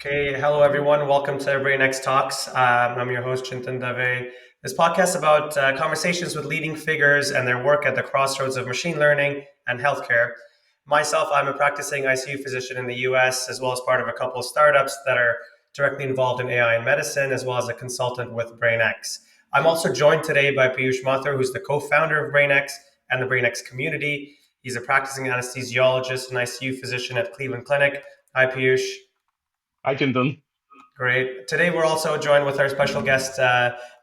Okay, hello everyone. Welcome to BrainX Talks. I'm your host, Chintan Dave. This podcast is about conversations with leading figures and their work at the crossroads of machine learning and healthcare. Myself, I'm a practicing ICU physician in the US, as well as part of a couple of startups that are directly involved in AI and medicine, as well as a consultant with BrainX. I'm also joined today by Piyush Mathur, who's the co-founder of BrainX and the BrainX community. He's a practicing anesthesiologist and ICU physician at Cleveland Clinic. Hi, Piyush. Hi, Chintan. Great. Today we're also joined with our special guest,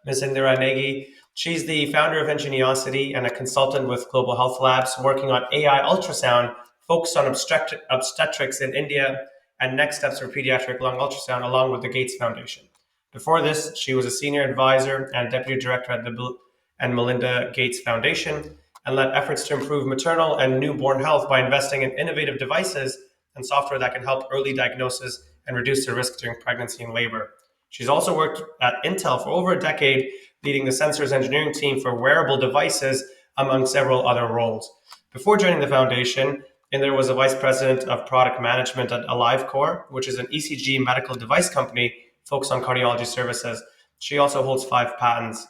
Ms. Indira Negi. She's the founder of Ingeniosity and a consultant with Global Health Labs, working on AI ultrasound, focused on obstetrics in India, and next steps for pediatric lung ultrasound, along with the Gates Foundation. Before this, she was a senior advisor and deputy director at the Bill and Melinda Gates Foundation, and led efforts to improve maternal and newborn health by investing in innovative devices and software that can help early diagnosis and reduce the risk during pregnancy and labor. She's also worked at Intel for over a decade, leading the sensors engineering team for wearable devices, among several other roles. Before joining the foundation, Indira was a vice president of product management at AliveCore, which is an ECG medical device company focused on cardiology services. She also holds 5 patents.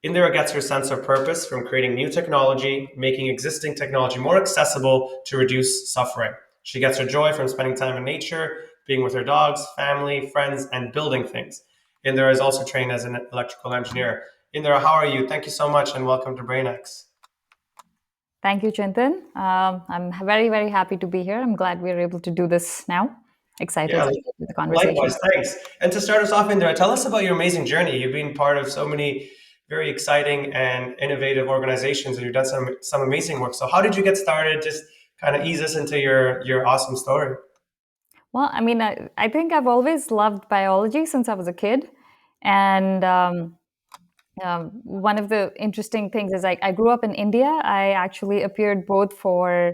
Indira gets her sense of purpose from creating new technology, making existing technology more accessible to reduce suffering. She gets her joy from spending time in nature, being with her dogs, family, friends, and building things. Indira is also trained as an electrical engineer. Indira, how are you? Thank you so much and welcome to BrainX. Thank you, Chintan. I'm very, very happy to be here. I'm glad we're able to do this now. Excited Yeah, with the conversation. likewise, thanks. And to start us off, Indira, tell us about your amazing journey. You've been part of so many very exciting and innovative organizations, and you've done some amazing work. So, how did you get started? Just kind of ease us into your awesome story. Well, I think I've always loved biology since I was a kid. And one of the interesting things is I grew up in India. I actually appeared both for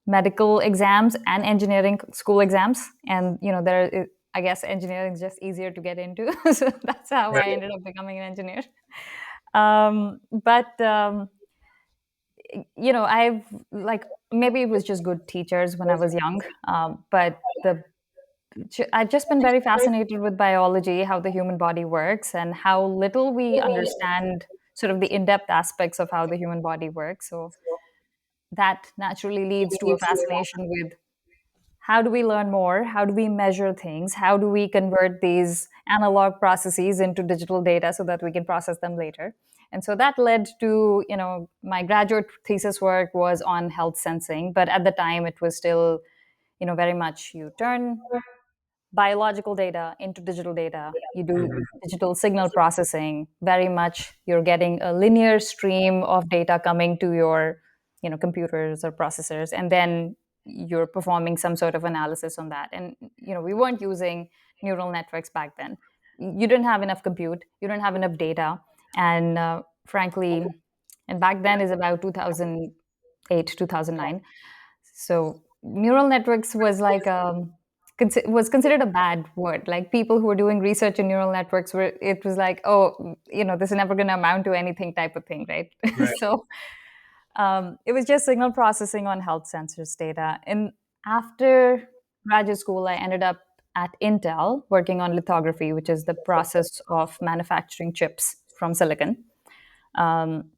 medical exams and engineering school exams. And, I guess engineering is just easier to get into. So that's how I Right. ended up becoming an engineer. But I've like maybe it was just good teachers when I was young, but the I've just been very fascinated with biology, how the human body works, and how little we understand sort of the in-depth aspects of how the human body works. So that naturally leads to a fascination with how do we learn more? How do we measure things? How do we convert these analog processes into digital data so that we can process them later? And so that led to, my graduate thesis work was on health sensing, but at the time it was still, very much you turn biological data into digital data. You do Mhm. digital signal processing. Very much you're getting a linear stream of data coming to your, computers or processors, and then you're performing some sort of analysis on that. And we weren't using neural networks back then. You didn't have enough compute. You didn't have enough data, and frankly, and back then is about 2008, 2009. So neural networks was like was considered a bad word. Like people who were doing research in neural networks were, it was like, oh, this is never going to amount to anything type of thing, right? Right. So it was just signal processing on health sensors data. And after graduate school, I ended up at Intel working on lithography, which is the process of manufacturing chips from silicon. Um,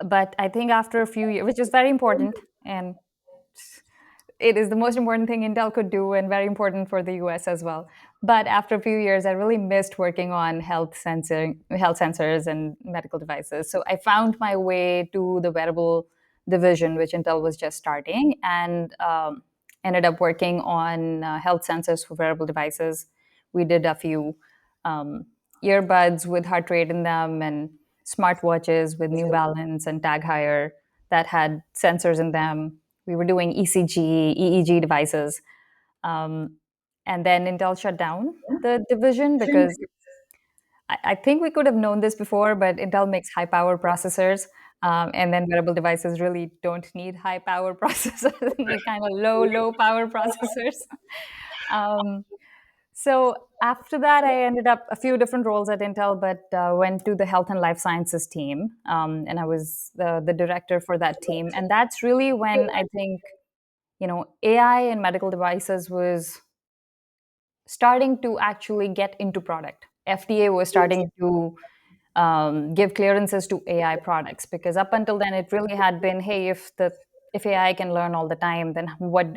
but I think after a few years, which is very important, and it is the most important thing Intel could do and very important for the US as well. But after a few years, I really missed working on health sensors and medical devices. So I found my way to the wearable division, which Intel was just starting, and ended up working on health sensors for wearable devices. We did a few um, earbuds with heart rate in them and smartwatches with New Balance and Tag Heuer that had sensors in them. We were doing ECG, EEG devices. Um, and then Intel shut down the division because I think we could have known this before, but Intel makes high power processors. And then wearable devices really don't need high power processors. They need kind of low power processors. Um, so after that, I ended up a few different roles at Intel, but went to the health and life sciences team, and I was the director for that team. And that's really when I think AI and medical devices was starting to actually get into product. FDA was starting to give clearances to AI products, because up until then it really had been, hey, if AI can learn all the time, then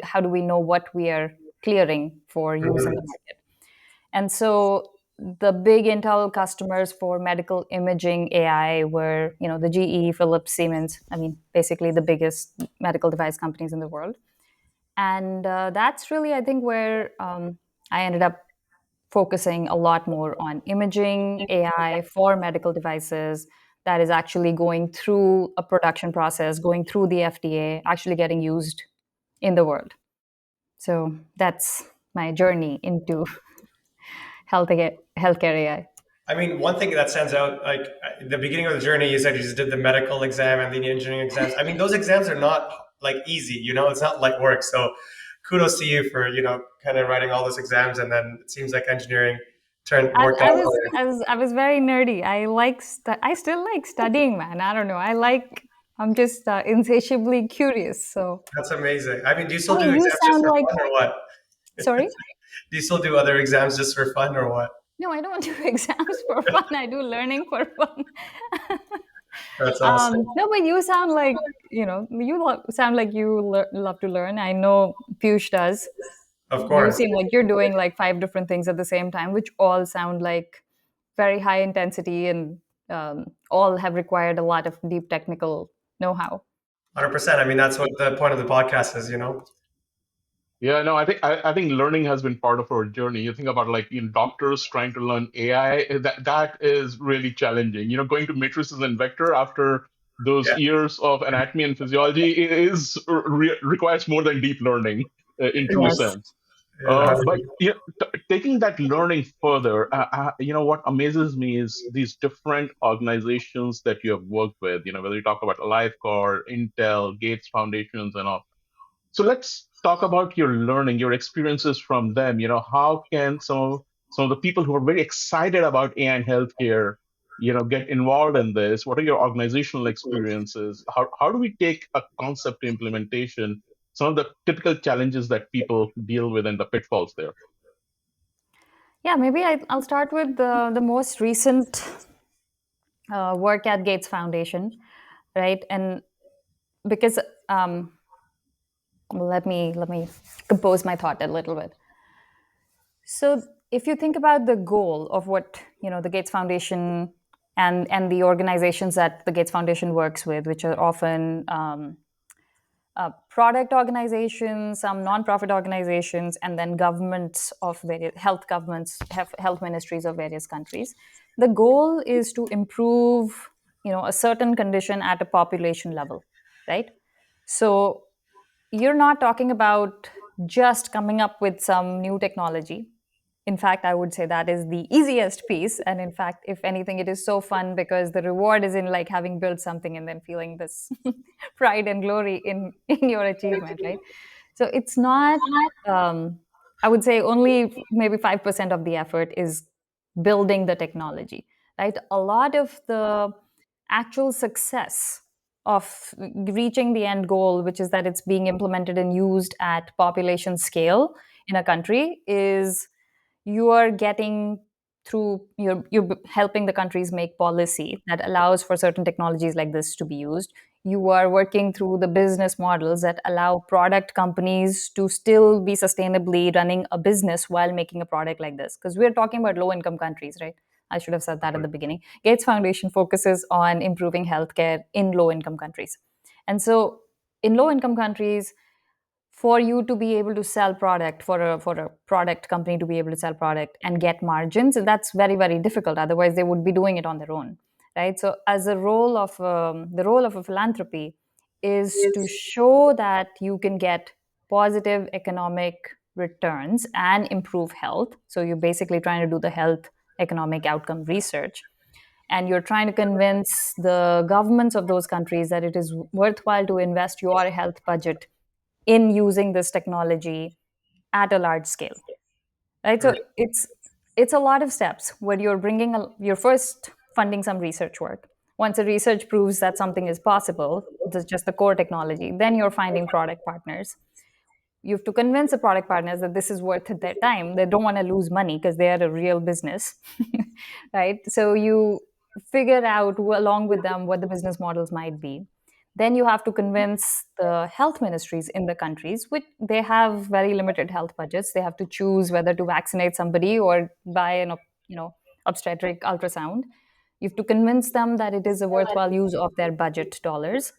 how do we know what we are clearing for use in the Mhm. market? And so the big Intel customers for medical imaging AI were, the GE, Philips, Siemens. I mean, basically the biggest medical device companies in the world. And that's really, I think, where I ended up focusing a lot more on imaging AI for medical devices that is actually going through a production process, going through the FDA, actually getting used in the world. So that's my journey into healthcare AI. I mean, one thing that stands out, like the beginning of the journey, you said you just did the medical exam and the engineering exams. I mean, those exams are not like easy, it's not light work. So kudos to you for, kind of writing all those exams. And then it seems like engineering turned I, worked out I for was you. I was I was very nerdy. I still like studying, man. I don't know. I'm just insatiably curious. So That's amazing. I mean, do you I still do mean, you exams just sound for like fun or what? sorry. Do you still do other exams just for fun or what? No, I don't do exams for fun. I do learning for fun. That's awesome. No, but you sound like sound like you love to learn. I know Piyush does. Of You course. seem like you're doing like five different things at the same time, which all sound like very high intensity and all have required a lot of deep technical know-how. 100%. I mean, that's what the point of the podcast is. Yeah, no, I think learning has been part of our journey. You think about like doctors trying to learn AI, that is really challenging. Going to matrices and vector after those Yeah. years of anatomy and physiology requires more than deep learning in true Yes. sense. Yeah. But taking that learning further, what amazes me is these different organizations that you have worked with. Whether you talk about AliveCore, Intel, Gates Foundations, and all. So let's talk about your learning, your experiences from them. How can some of the people who are very excited about AI and healthcare, get involved in this? What are your organizational experiences? How do we take a concept to implementation? Some of the typical challenges that people deal with and the pitfalls there. Yeah, maybe I'll start with the most recent work at Gates Foundation, right? And because let me compose my thought a little bit. So if you think about the goal of what the Gates Foundation and the organizations that the Gates Foundation works with, which are often product organizations, some nonprofit organizations, and then governments of various health ministries of various countries. The goal is to improve, a certain condition at a population level, right? So you're not talking about just coming up with some new technology. In fact, I would say that is the easiest piece. And in fact, if anything, it is so fun because the reward is in like having built something and then feeling this pride and glory in your achievement, right? So it's not, I would say only maybe 5% of the effort is building the technology, right? A lot of the actual success of reaching the end goal, which is that it's being implemented and used at population scale in a country, is you are getting through you're helping the countries make policy that allows for certain technologies like this to be used. You are working through the business models that allow product companies to still be sustainably running a business while making a product like this, because we're talking about low income countries, right? I should have said that at the beginning. Gates Foundation focuses on improving healthcare in low income countries. And so in low income countries, for you to be able to sell product, for a product company to be able to sell product and get margins, that's very very difficult. Otherwise they would be doing it on their own, right? So as a role of the role of a philanthropy is to show that you can get positive economic returns and improve health. So you're basically trying to do the health economic outcome research, and you're trying to convince the governments of those countries that it is worthwhile to invest your health budget in using this technology at a large scale, right? So it's a lot of steps where you're first funding some research work. Once the research proves that something is possible, just the core technology, then you're finding product partners. you have to convince the product partners that this is worth their time. They don't want to lose money because they are a real business, right? So you figure out along with them what the business models might be. Then you have to convince the health ministries in the countries, which they have very limited health budgets. They have to choose whether to vaccinate somebody or buy an obstetric ultrasound. You have to convince them that it is a worthwhile use of their budget dollars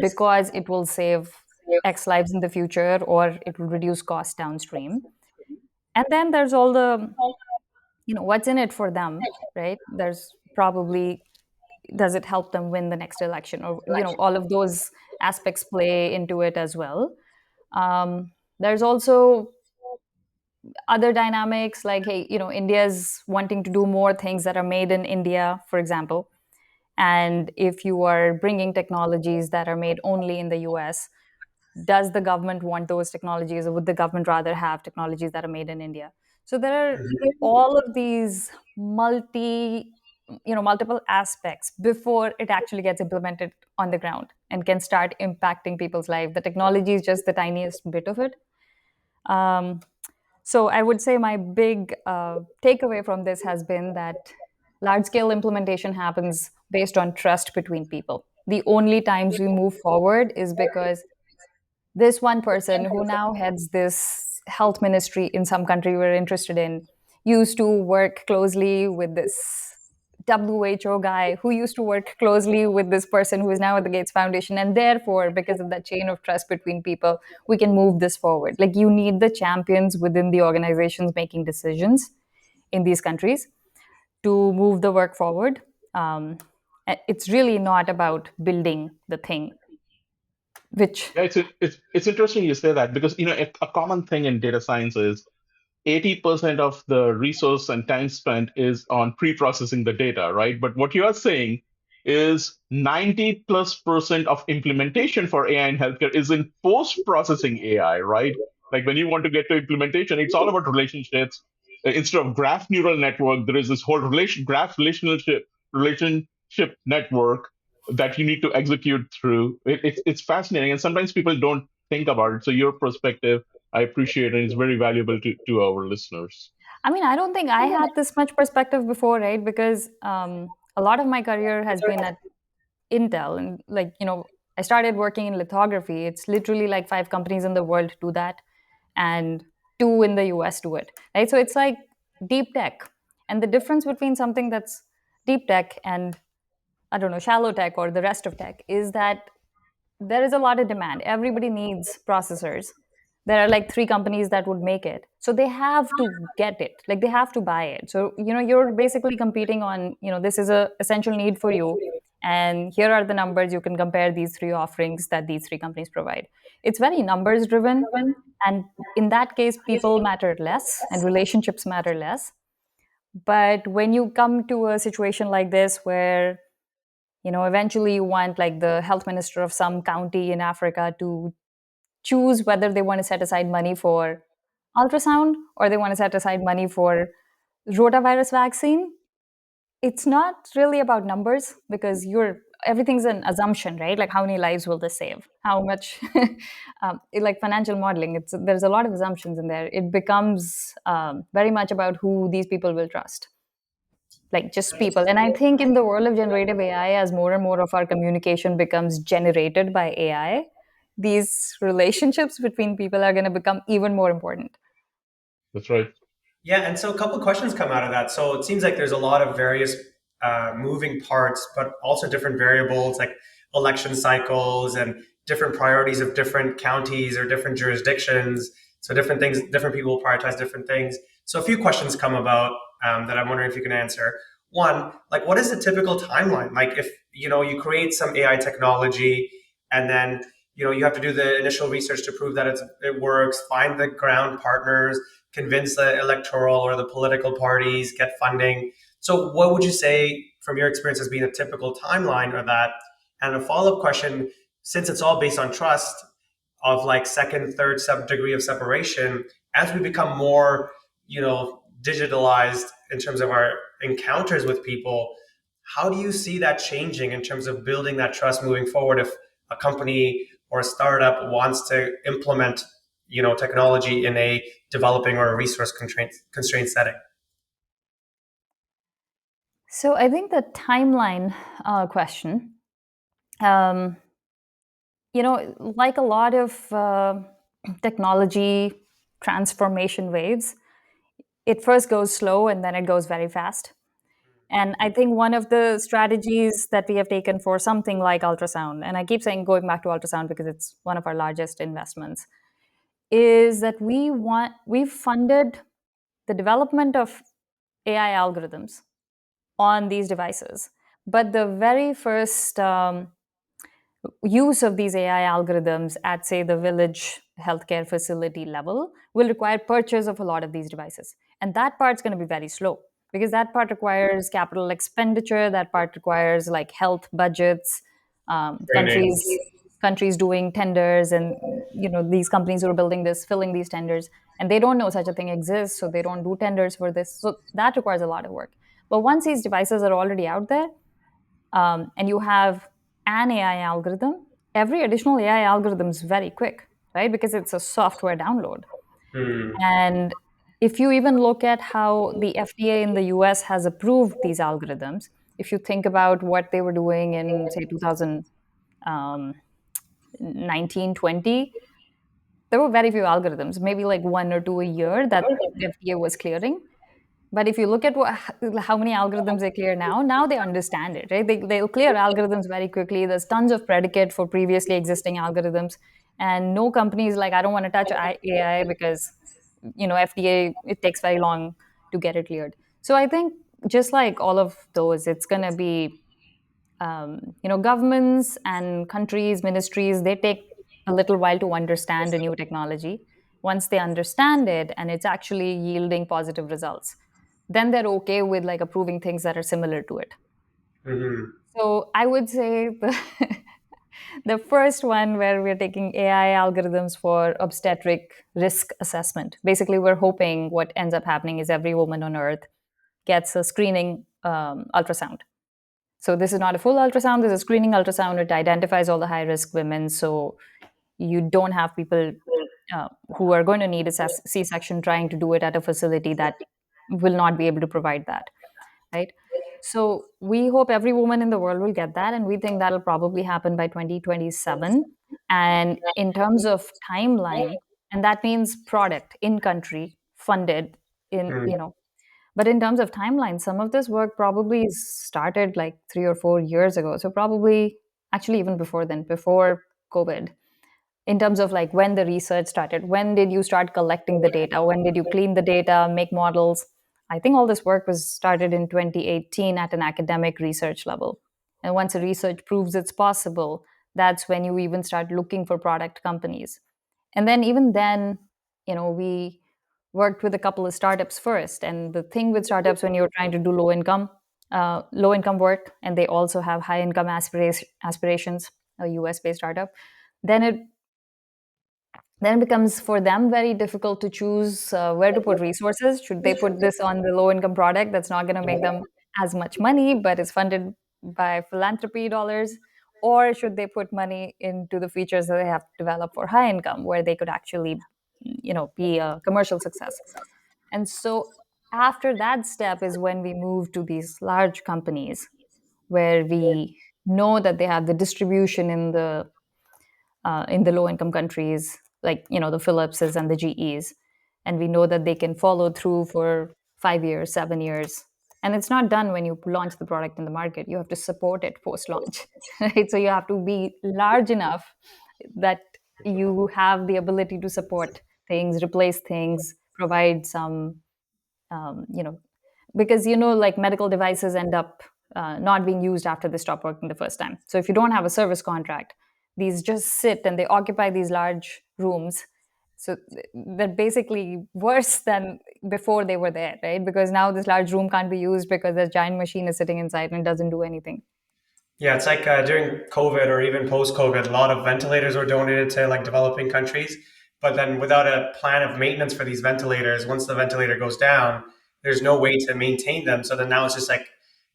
because it will save X lives in the future or it will reduce costs downstream. And then there's all the, what's in it for them, right? There's probably, does it help them win the next election, or all of those aspects play into it as well. There's also other dynamics like, hey, India's wanting to do more things that are made in India, for example. And if you are bringing technologies that are made only in the US, does the government want those technologies, or would the government rather have technologies that are made in India? So there are all of these multiple aspects before it actually gets implemented on the ground and can start impacting people's life. The technology is just the tiniest bit of it. So I would say my big takeaway from this has been that large scale implementation happens based on trust between people. The only times we move forward is because this one person who now heads this health ministry in some country we're interested in used to work closely with this WHO guy who used to work closely with this person who is now at the Gates Foundation. And therefore, because of that chain of trust between people, we can move this forward. Like, you need the champions within the organizations making decisions in these countries to move the work forward. It's really not about building the thing, which Yeah, it's interesting you say that because a common thing in data science is 80% of the resource and time spent is on pre-processing the data, right? But what you are saying is 90+% of implementation for AI in healthcare is in post-processing AI, right? Like when you want to get to implementation, it's all about relationships. Instead of graph neural network, there is this whole relationship network that you need to execute through. It's fascinating, and sometimes people don't think about it. So your perspective, I appreciate it. It's very valuable to our listeners. I mean, I don't think I had this much perspective before, right? Because a lot of my career has been at Intel. And, like, I started working in lithography. It's literally like 5 companies in the world do that, and 2 in the US do it, right? So it's like deep tech. And the difference between something that's deep tech and, I don't know, shallow tech or the rest of tech is that there is a lot of demand. Everybody needs processors. There are like 3 companies that would make it. So they have to get it. Like, they have to buy it. So, you're basically competing on, this is a essential need for you. And here are the numbers. You can compare these 3 offerings that these 3 companies provide. It's very numbers driven. And in that case, people matter less and relationships matter less. But when you come to a situation like this where eventually you want, like, the health minister of some county in Africa to choose whether they want to set aside money for ultrasound or they want to set aside money for rotavirus vaccine. It's not really about numbers because everything's an assumption, right? Like, how many lives will this save? How much? Like financial modeling, there's a lot of assumptions in there. It becomes very much about who these people will trust, like just people. And I think in the world of generative AI, as more and more of our communication becomes generated by AI, these relationships between people are going to become even more important. That's right. Yeah, and so a couple of questions come out of that. So it seems like there's a lot of various moving parts, but also different variables like election cycles and different priorities of different counties or different jurisdictions. So different things, different people prioritize different things. So a few questions come about that I'm wondering if you can answer. One, like, what is the typical timeline? Like, if you create some AI technology, and then you have to do the initial research to prove that it works, find the ground partners, convince the electoral or the political parties, get funding. So what would you say from your experience as being a typical timeline of that? And a follow-up question, since it's all based on trust of like second, third degree of separation, as we become more, digitalized in terms of our encounters with people, how do you see that changing in terms of building that trust moving forward if a company or a startup wants to implement technology in a developing or a resource constraint setting? So I think the timeline question, um, like a lot of technology transformation waves, it first goes slow and then it goes very fast. And I think one of the strategies that we have taken for something like ultrasound, and I keep saying going back to ultrasound because it's one of our largest investments, is that we've funded the development of AI algorithms on these devices. But the very first use of these AI algorithms at, say, the village healthcare facility level will require purchase of a lot of these devices. And that part's going to be very slow because that part requires capital expenditure, that part requires like health budgets, Training. countries doing tenders, and these companies who are building this, filling these tenders, and they don't know such a thing exists, so they don't do tenders for this. So that requires a lot of work. But once these devices are already out there, and you have an AI algorithm, every additional AI algorithm is very quick, right? Because it's a software download. And if you even look at how the FDA in the US has approved these algorithms, if you think about what they were doing in, say, 2019, 20, there were very few algorithms, maybe like one or two a year that the FDA was clearing. But if you look at how many algorithms they clear now they understand it, right? They'll clear algorithms very quickly. There's tons of predicate for previously existing algorithms. And no company is like, I don't want to touch AI because, FDA, it takes very long to get it cleared. So I think just like all of those, it's going to be, governments and countries, ministries, they take a little while to understand a new technology. Once they understand it and it's actually yielding positive results, then they're okay with like approving things that are similar to it. So I would say the first one where we're taking AI algorithms for obstetric risk assessment. Basically, we're hoping what ends up happening is every woman on earth gets a screening ultrasound. So this is not a full ultrasound, this is a screening ultrasound. It identifies all the high risk women. So you don't have people who are going to need a C-section trying to do it at a facility that will not be able to provide that, right? So we hope every woman in the world will get that, and we think that'll probably happen by 2027. And in terms of timeline, and that means product in country funded but in terms of timeline, some of this work probably started like 3 or 4 years ago. So probably actually even before then, before COVID, in terms of like when the research started, when did you start collecting the data, when did you clean the data, make models. I think all this work was started in 2018 at an academic research level. And once a research proves it's possible, that's when you even start looking for product companies. And then even then, we worked with a couple of startups first. And the thing with startups, when you're trying to do low income work, and they also have high income aspirations, a US based startup, then it becomes for them very difficult to choose where to put resources. Should they put this on the low income product that's not going to make them as much money, but is funded by philanthropy dollars? Or should they put money into the features that they have developed for high income, where they could actually, be a commercial success? And so after that step is when we move to these large companies where we know that they have the distribution in the low income countries, like the Philipses and the GEs, and we know that they can follow through for 5 years, 7 years. And it's not done when you launch the product in the market. You have to support it post launch, right? So you have to be large enough that you have the ability to support things, replace things, provide some, um, you know, because like medical devices end up not being used after they stop working the first time. So if you don't have a service contract, these just sit and they occupy these large rooms. So they're basically worse than before they were there, right? Because now this large room can't be used because this giant machine is sitting inside and it doesn't do anything. Yeah, it's like during COVID or even post-COVID, a lot of ventilators were donated to like developing countries. But then without a plan of maintenance for these ventilators, once the ventilator goes down, there's no way to maintain them. So then now it's just like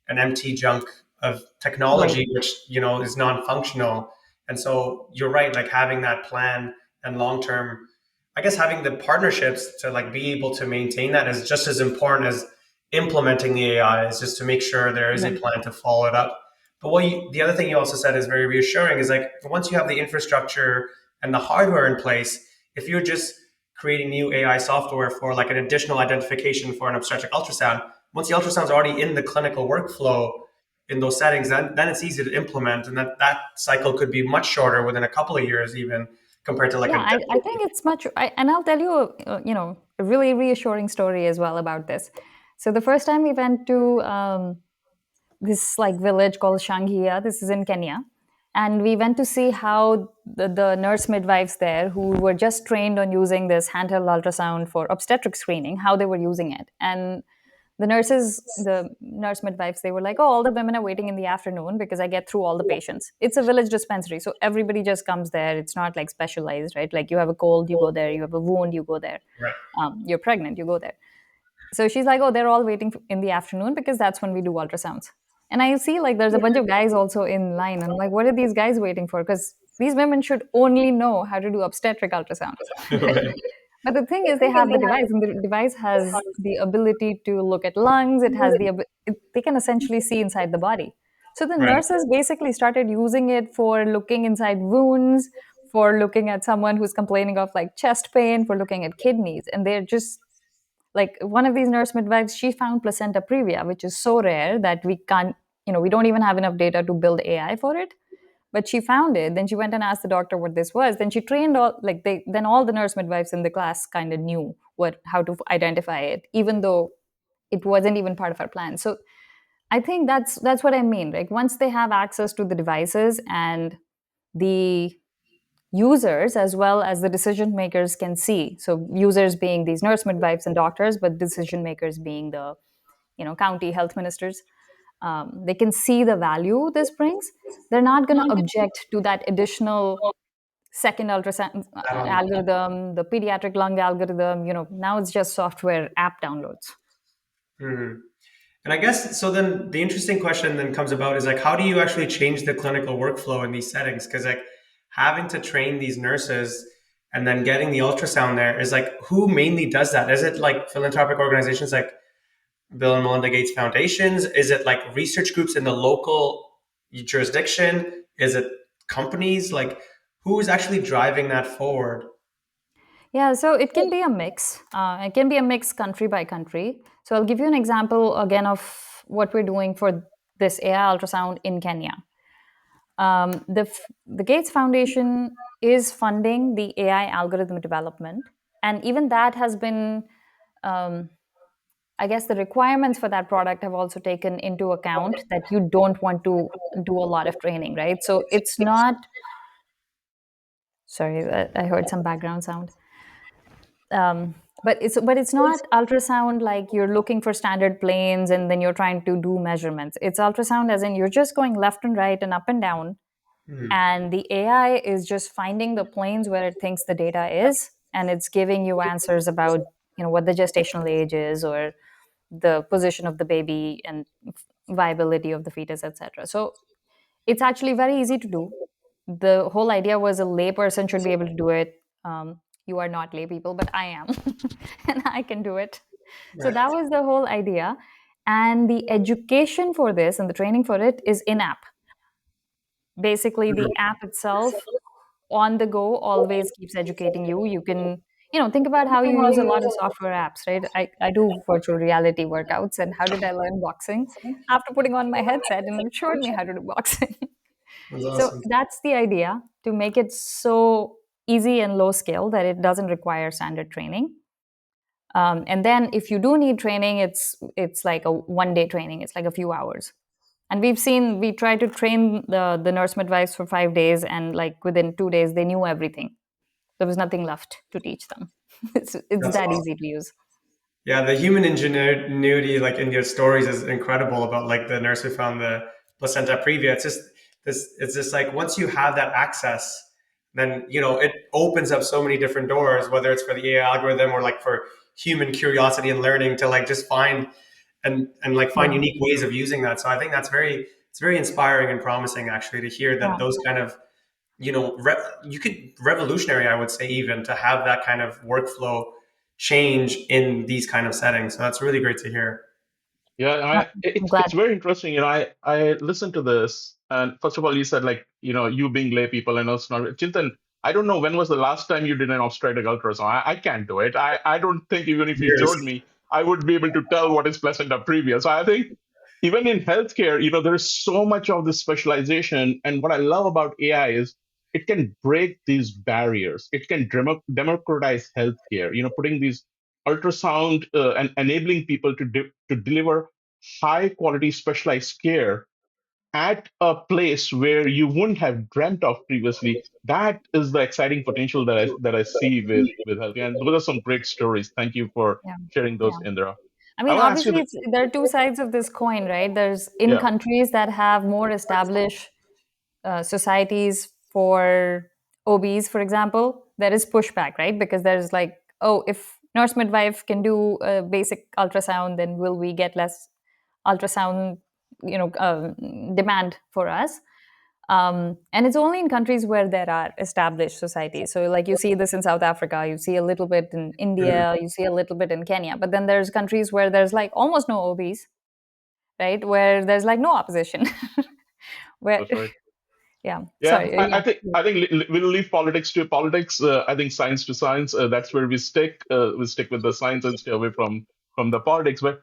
an empty junk of Right. technology, which, is non-functional. And so you're right, like having that plan and long-term I guess having the partnerships to like be able to maintain that is just as important as implementing the AI, is just to make sure there is a Yeah. plan to follow it up. But the other thing you also said is very reassuring is like once you have the infrastructure and the hardware in place, if you're just creating new AI software for like an additional identification for an obstetric ultrasound, once the ultrasound's already in the clinical workflow in those settings, then it's easy to implement, and that cycle could be much shorter within a couple of years even compared to like Yeah, a I decade. think it's much, and I'll tell you, a really reassuring story as well about this. So the first time we went to this like village called Shanghia, this is in Kenya, and we went to see how the nurse midwives there, who were just trained on using this handheld ultrasound for obstetric screening, how they were using it. And the nurse midwives, they were like, oh, all the women are waiting in the afternoon because I get through all the patients. It's a village dispensary, so everybody just comes there. It's not like specialized, right? Like you have a cold, you go there. You have a wound, you go there. Right. You're pregnant, you go there. So she's like, oh, they're all waiting in the afternoon because that's when we do ultrasounds. And I see like there's a bunch of guys also in line. I'm like, what are these guys waiting for? Because these women should only know how to do obstetric ultrasound. Right. But the thing is, they have the device, and the device has the ability to look at lungs. It has they can essentially see inside the body. So the Right. nurses basically started using it for looking inside wounds, for looking at someone who's complaining of like chest pain, for looking at kidneys. And they're just like one of these nurse midwives, she found placenta previa, which is so rare that we can't, we don't even have enough data to build AI for it. But she found it. Then she went and asked the doctor what this was. Then she trained then all the nurse midwives in the class kind of knew how to identify it, even though it wasn't even part of our plan. So I think that's what I mean. Like once they have access to the devices, and the users as well as the decision makers can see, so users being these nurse midwives and doctors, but decision makers being the county health ministers, they can see the value this brings. They're not going to object to that additional second ultrasound That on. algorithm, the pediatric lung algorithm. Now it's just software app downloads. Mhm. And I guess so. Then the interesting question then comes about is like, how do you actually change the clinical workflow in these settings? Because like having to train these nurses and then getting the ultrasound there is like, who mainly does that? Is it like philanthropic organizations like Bill and Melinda Gates Foundations? Is it like research groups in the local jurisdiction? Is it companies? Like, who is actually driving that forward? Yeah, so it can be a mix. It can be a mix country by country. So I'll give you an example again of what we're doing for this AI ultrasound in Kenya. The Gates Foundation is funding the AI algorithm development, and even that has been, I guess, the requirements for that product have also taken into account that you don't want to do a lot of training, right? So it's not. Sorry, I heard some background sound. But it's not ultrasound like you're looking for standard planes and then you're trying to do measurements. It's ultrasound as in you're just going left and right and up and down, Hmm. and the AI is just finding the planes where it thinks the data is, and it's giving you answers about what the gestational age is, or the position of the baby, and viability of the fetus, etc. So it's actually very easy to do. The whole idea was a lay person should be able to do it. You are not lay people, but I am, and I can do it. So Right. that was the whole idea. And the education for this and the training for it is in app. Basically, the app itself on the go always keeps educating you. You can, think about how you use a lot of software apps, right? I do virtual reality workouts. And how did I learn boxing? After putting on my headset, and it showed me how to do boxing. That's So awesome. that's the idea, to make it so easy and low scale that it doesn't require standard training. And then if you do need training, it's like a 1 day training. It's like a few hours. And we tried to train the nurse midwives for 5 days, and like within 2 days, they knew everything. There was nothing left to teach them. It's That's that awesome. easy to use. Yeah, the human ingenuity, like in your stories, is incredible. About like the nurse who found the placenta previa. It's just this. It's just like once you have that access, then it opens up so many different doors. Whether it's for the AI algorithm or like for human curiosity and learning to like just find and like find Yeah. unique ways of using that. So I think it's very inspiring and promising actually to hear that Yeah. those kind of you could revolutionary, I would say, even to have that kind of workflow change in these kind of settings. So that's really great to hear. Yeah, I'm it's glad. very interesting. I listened to this, and first of all, you said like you being lay people and us not. Chintan, I don't know when was the last time you did an obstetric ultrasound. I can't do it. I don't think even if you Years. showed me, I would be able to tell what is placenta previa. So I think even in healthcare, there's so much of this specialization, and what I love about AI is it can break these barriers. It can democratize healthcare. Putting these ultrasound and enabling people to deliver high quality specialized care at a place where you wouldn't have dreamt of previously. That is the exciting potential that I see with healthcare. And those are some great stories. Thank you for Yeah. sharing those, Yeah. Indira. I I mean, want to ask you obviously, the there are two sides of this coin, right? There's in yeah. countries that have more established societies for OBs, for example, there is pushback, right? Because there's like, oh, if nurse midwife can do a basic ultrasound, then will we get less ultrasound, demand for us? And it's only in countries where there are established societies. So, like you see this in South Africa, you see a little bit in Mhm. India, you see a little bit in Kenya. But then there's countries where there's like almost no OBs, right? Where there's like no opposition. where, That's right. yeah, Yeah, sorry, I yeah. think we'll leave politics to politics. I think science to science. That's where we stick. We stick with the science and stay away from the politics. But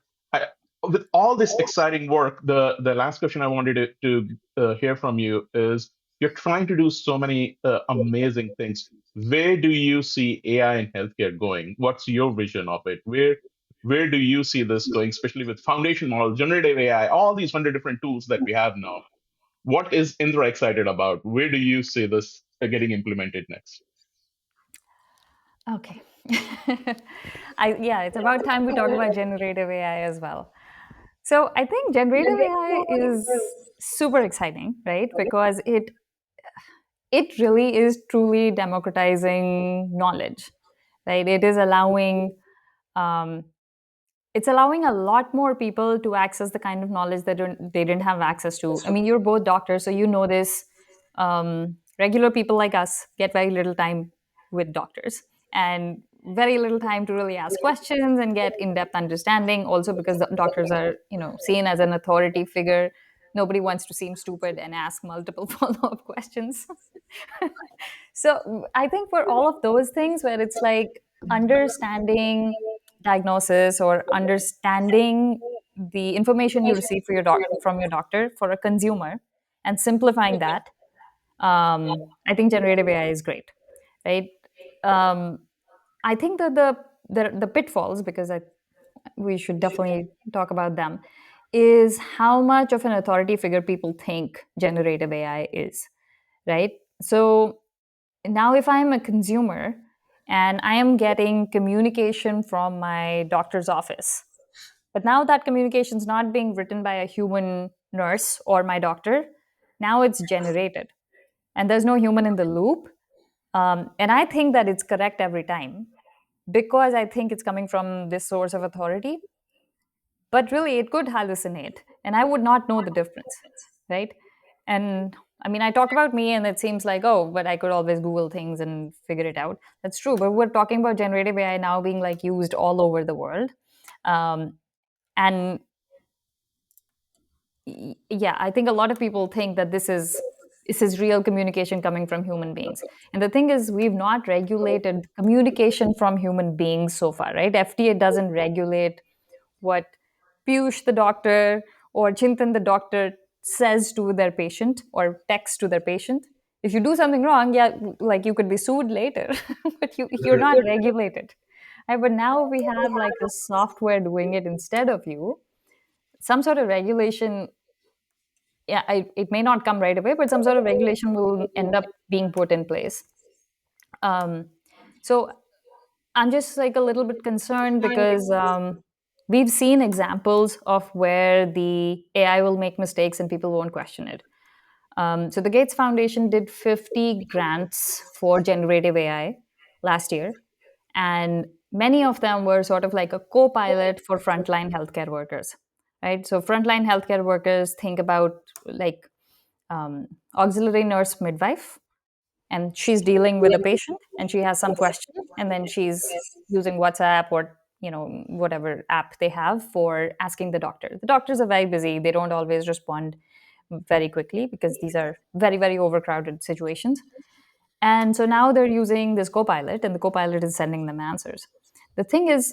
with all this exciting work, the last question I wanted to hear from you is: you're trying to do so many amazing things. Where do you see AI in healthcare going? What's your vision of it? Where do you see this going, especially with foundation models, generative AI, all these 100 different tools that we have now? What is Indra excited about? Where do you see this getting implemented next? Okay. Yeah, it's about time we talk about generative AI as well. So I think generative AI is super exciting, right? Because it really is truly democratizing knowledge, right? Um, it's allowing a lot more people to access the kind of knowledge that they didn't have access to. I mean, you're both doctors, so you know this. Regular people like us get very little time with doctors and very little time to really ask questions and get in-depth understanding. Also, because the doctors are, seen as an authority figure. Nobody wants to seem stupid and ask multiple follow-up questions. So I think for all of those things where it's like understanding diagnosis or understanding the information you receive from your doctor for a consumer and simplifying that, I think generative AI is great, right? Um, I think that the pitfalls, because we should definitely talk about them, is how much of an authority figure people think generative AI is, right? So now if I'm a consumer and I am getting communication from my doctor's office, but now that communication is not being written by a human nurse or my doctor, now it's generated and there's no human in the loop. And I think that it's correct every time because I think it's coming from this source of authority, but really it could hallucinate and I would not know the difference, right? And I mean, I talk about me and it seems like, oh, but I could always Google things and figure it out. That's true, but we're talking about generative AI now being like used all over the world. um, and yeah, I think a lot of people think that this is real communication coming from human beings. And the thing is, we've not regulated communication from human beings so far, right? FDA doesn't regulate what Piyush the doctor or Chintan the doctor says to their patient or texts to their patient. If you do something wrong, yeah, like you could be sued later, but you're not regulated. Right? But now we have like a software doing it instead of you. Some sort of regulation, yeah, it may not come right away, but some sort of regulation will end up being put in place. Um, so I'm just like a little bit concerned because we've seen examples of where the AI will make mistakes and people won't question it. So the Gates Foundation did 50 grants for generative AI last year, and many of them were sort of like a co-pilot for frontline healthcare workers, right? So frontline healthcare workers, think about like auxiliary nurse midwife, and she's dealing with a patient and she has some question, and then she's using WhatsApp or whatever app they have for asking the doctor. The doctors are very busy, they don't always respond very quickly because these are very, very overcrowded situations. And so now they're using this copilot, and the copilot is sending them answers. The thing is,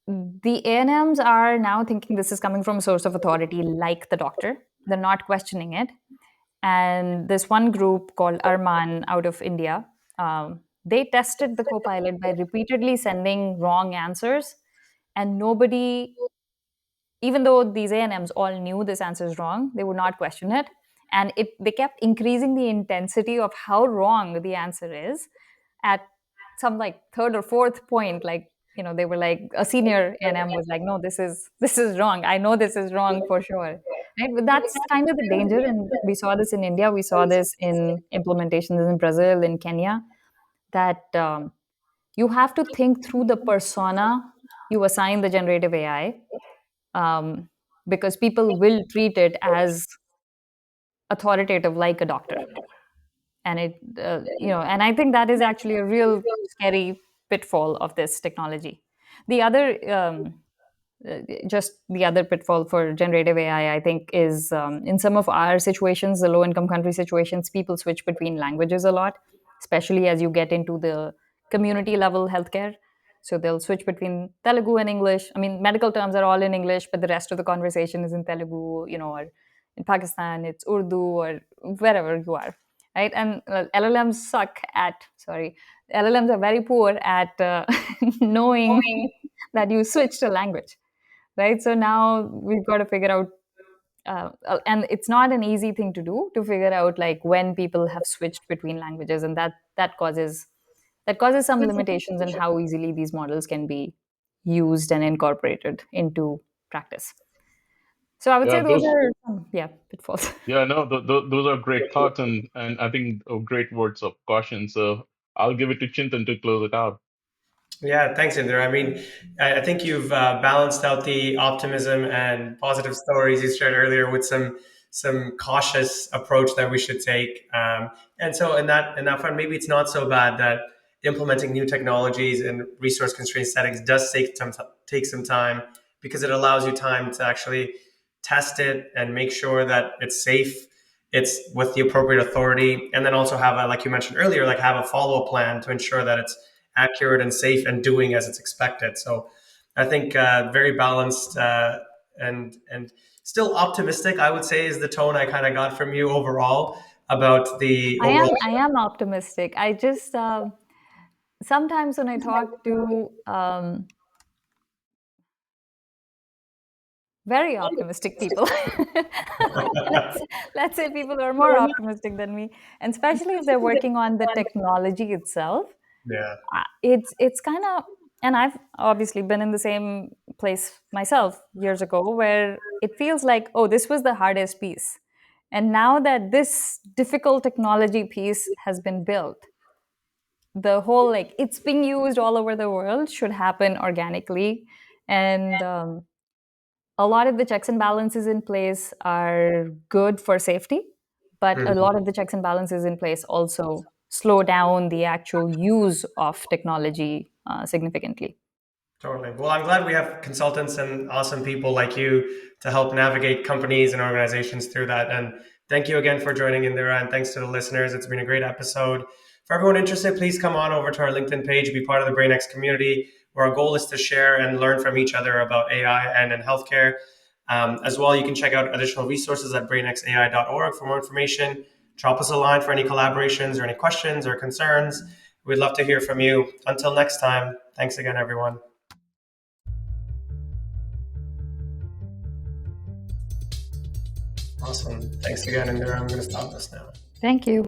the ANMs are now thinking this is coming from a source of authority like the doctor. They're not questioning it. And this one group called Arman out of India, they tested the copilot by repeatedly sending wrong answers. And nobody, even though these ANMs all knew this answer is wrong, they would not question it. And they kept increasing the intensity of how wrong the answer is at some like third or fourth point. Like, they were like, a senior ANM was like, no, this is wrong. I know this is wrong for sure. Right? But that's kind of the danger. And we saw this in India. We saw this in implementations in Brazil, in Kenya, that you have to think through the persona you assign the generative AI, because people will treat it as authoritative like a doctor. And and I think that is actually a real scary pitfall of this technology. The other just the other pitfall for generative AI, I think, is in some of our situations, the low income country situations, people switch between languages a lot, especially as you get into the community level healthcare. So they'll switch between Telugu and English. I mean, medical terms are all in English, but the rest of the conversation is in Telugu, or in Pakistan, it's Urdu, or wherever you are, right? And LLMs are very poor at knowing that you switched a language, right? So now we've got to figure out, and it's not an easy thing to do, to figure out like when people have switched between languages, and that causes some limitations in how easily these models can be used and incorporated into practice. So I would Yeah, say those those. are pitfalls. Yeah, no, those are great thoughts, and I think great words of caution. So I'll give it to Chintan to close it out. Yeah, thanks, Indira. I mean, I think you've balanced out the optimism and positive stories you shared earlier with some cautious approach that we should take. And so, in that front, maybe it's not so bad that implementing new technologies in resource constrained settings does take some time, because it allows you time to actually test it and make sure that it's safe, it's with the appropriate authority, and then also have a, like you mentioned earlier, like have a follow-up plan to ensure that it's accurate and safe and doing as it's expected. So I think very balanced and still optimistic, I would say, is the tone I kind of got from you overall about the I am overall. I am optimistic. I just sometimes when I talk to very optimistic people, let's, let's say people who are more optimistic than me, and especially if they're working on the technology itself, Yeah. it's kind of, and I've obviously been in the same place myself years ago, where it feels like, oh, this was the hardest piece, and now that this difficult technology piece has been built, the whole, like, it's being used all over the world, should happen organically. And a lot of the checks and balances in place are good for safety, but a Mhm. lot of the checks and balances in place also slow down the actual use of technology significantly. Totally. Well, I'm glad we have consultants and awesome people like you to help navigate companies and organizations through that. And thank you again for joining, Indira, and thanks to the listeners. It's been a great episode. For everyone interested, please come on over to our LinkedIn page, be part of the BrainX community, where our goal is to share and learn from each other about AI and in healthcare. As well, you can check out additional resources at brainxai.org for more information. Drop us a line for any collaborations or any questions or concerns. We'd love to hear from you. Until next time, thanks again, everyone. Awesome. Thanks again, Indira. I'm going to stop this now. Thank you.